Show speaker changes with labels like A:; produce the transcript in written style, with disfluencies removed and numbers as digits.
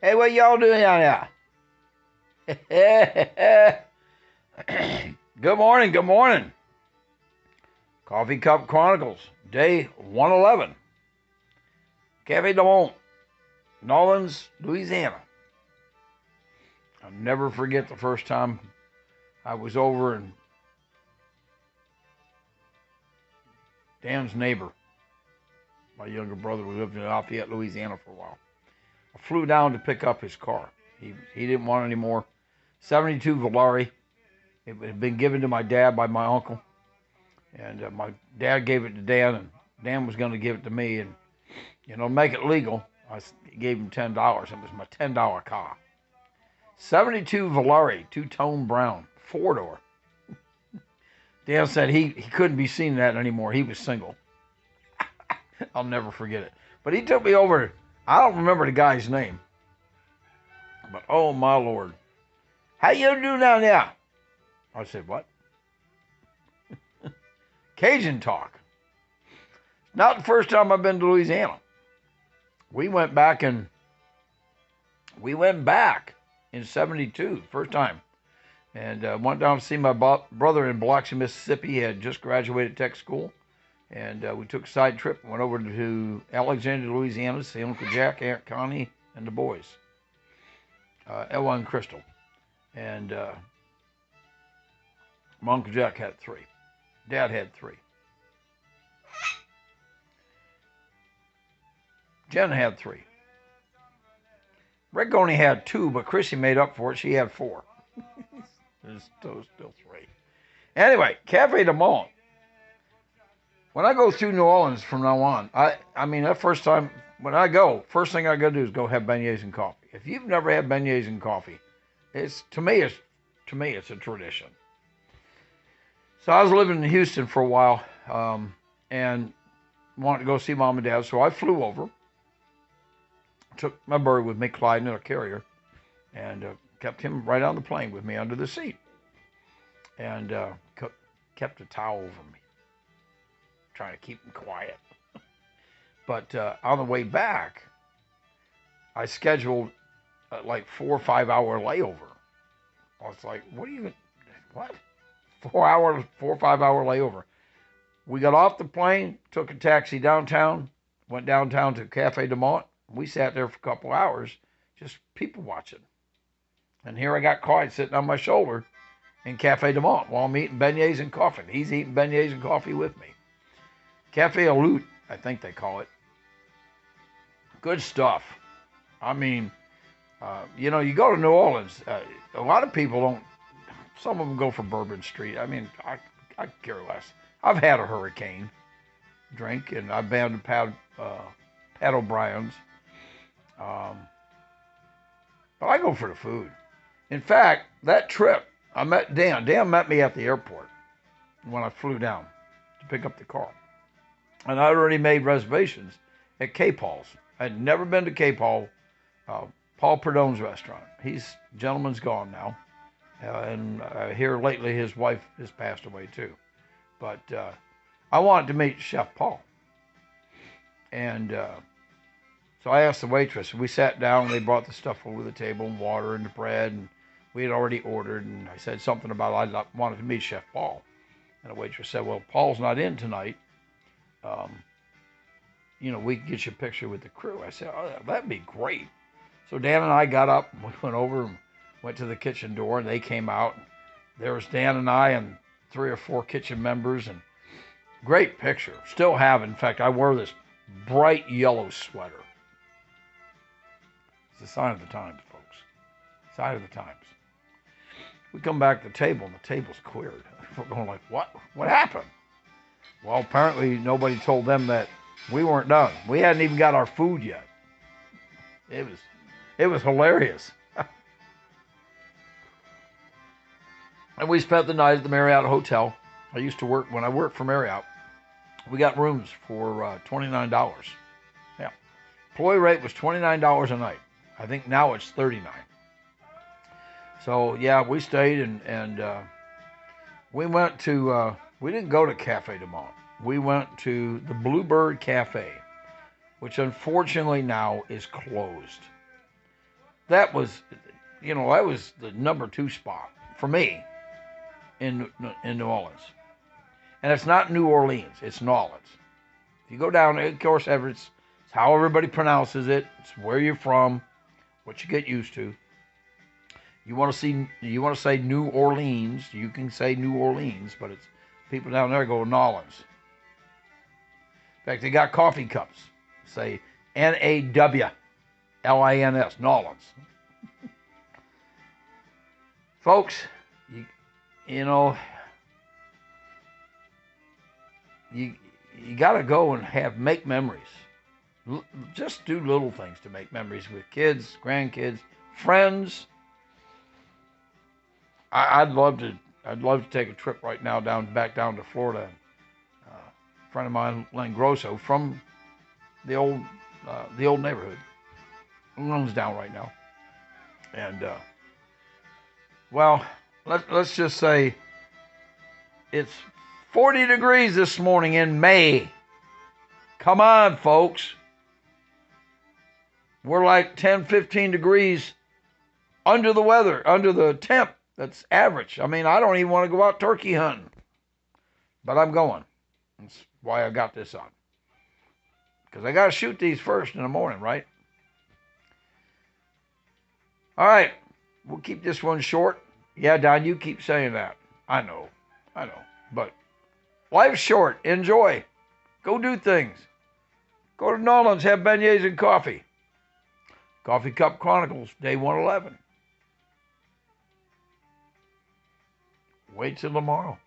A: Hey, what y'all doing down there? Good morning, good morning. Coffee Cup Chronicles, day 111. Cafe de Monde, Nawlins, Louisiana. I'll never forget the first time I was over and Dan's neighbor, my younger brother, we lived in Lafayette, Louisiana for a while. I flew down to pick up his car. He didn't want any more. 72 Volare. It had been given to my dad by my uncle. And my dad gave it to Dan, and Dan was going to give it to me. And, make it legal, I gave him $10. It was my $10 car. 72 Volare, two-tone brown, four-door. Dan said he couldn't be seen in that anymore. He was single. I'll never forget it. But he took me over. I don't remember the guy's name. But, oh, my Lord. How you doing down there? I said, what? Cajun talk. Not the first time I've been to Louisiana. We went back in 72, first time. And went down to see my brother in Biloxi, Mississippi. He had just graduated tech school. And we took a side trip, went over to Alexandria, Louisiana, to see Uncle Jack, Aunt Connie, and the boys. Ella and Crystal. And my Uncle Jack had 3. Dad had 3. Jen had 3. Rick only had 2, but Chrissy made up for it. She had 4. There's still 3. Anyway, Cafe de Monde. When I go through New Orleans from now on, I mean, that first time, when I go, first thing I got to do is go have beignets and coffee. If you've never had beignets and coffee, to me, it's a tradition. So I was living in Houston for a while, and wanted to go see Mom and Dad, so I flew over, took my bird with me, Clyde, in a carrier, and kept him right on the plane with me under the seat, and kept a towel over me, trying to keep him quiet. But on the way back, I scheduled like 4 or 5 hour layover. I was like, what? 4 or 5 hour layover. We got off the plane, took a taxi downtown, went downtown to Cafe de Monde. We sat there for a couple hours, just people watching. And here I got Clyde sitting on my shoulder in Cafe de Monde while I'm eating beignets and coffee. He's eating beignets and coffee with me. Cafe au Lait, I think they call it. Good stuff. I mean, you go to New Orleans, a lot of people don't, some of them go for Bourbon Street. I mean, I care less. I've had a Hurricane drink, and I've been to Pat O'Brien's. But I go for the food. In fact, that trip, I met Dan. Dan met me at the airport when I flew down to pick up the car. And I already made reservations at K. Paul's. I'd never been to K. Paul, Paul Perdone's restaurant. Gentleman's gone now. And here lately his wife has passed away too. But I wanted to meet Chef Paul. And so I asked the waitress. We sat down and they brought the stuff over the table and water and the bread. And we had already ordered. And I said something about I wanted to meet Chef Paul. And the waitress said, well, Paul's not in tonight. We can get you a picture with the crew. I said, oh, that'd be great. So Dan and I got up and we went over and went to the kitchen door, and they came out. There was Dan and I and 3 or 4 kitchen members, and great picture. Still have it. In fact, I wore this bright yellow sweater. It's a sign of the times, folks. Sign of the times. We come back to the table, and the table's cleared. We're going like, what? What happened? Well, apparently nobody told them that we weren't done. We hadn't even got our food yet. It was hilarious. And we spent the night at the Marriott Hotel. When I worked for Marriott, we got rooms for $29. Yeah. Employee rate was $29 a night. I think now it's $39. So, yeah, we stayed and we went to, we didn't go to Cafe de Monde. We went to the Bluebird Cafe, which unfortunately now is closed. that was, that was the number 2 spot for me in New Orleans. And it's not New Orleans, it's Nawlins. If you go down there, of course, it's how everybody pronounces it. It's where you're from, what you get used to. You want to say New Orleans, you can say New Orleans, but it's people down there go Nawlins. In fact, they got coffee cups. Say Nawlins, Nawlins. Folks, you got to go and make memories. Just do little things to make memories with kids, grandkids, friends. I'd love to take a trip right now back down to Florida. A friend of mine, Len Grosso, from the old neighborhood, runs down right now. And well, let's just say it's 40 degrees this morning in May. Come on, folks. We're like 10, 15 degrees under the weather, under the temp. That's average. I mean, I don't even want to go out turkey hunting. But I'm going. That's why I got this on. Because I got to shoot these first in the morning, right? All right. We'll keep this one short. Yeah, Don, you keep saying that. I know. But life's short. Enjoy. Go do things. Go to Nawlins, have beignets and coffee. Coffee Cup Chronicles, day 111. Wait till tomorrow.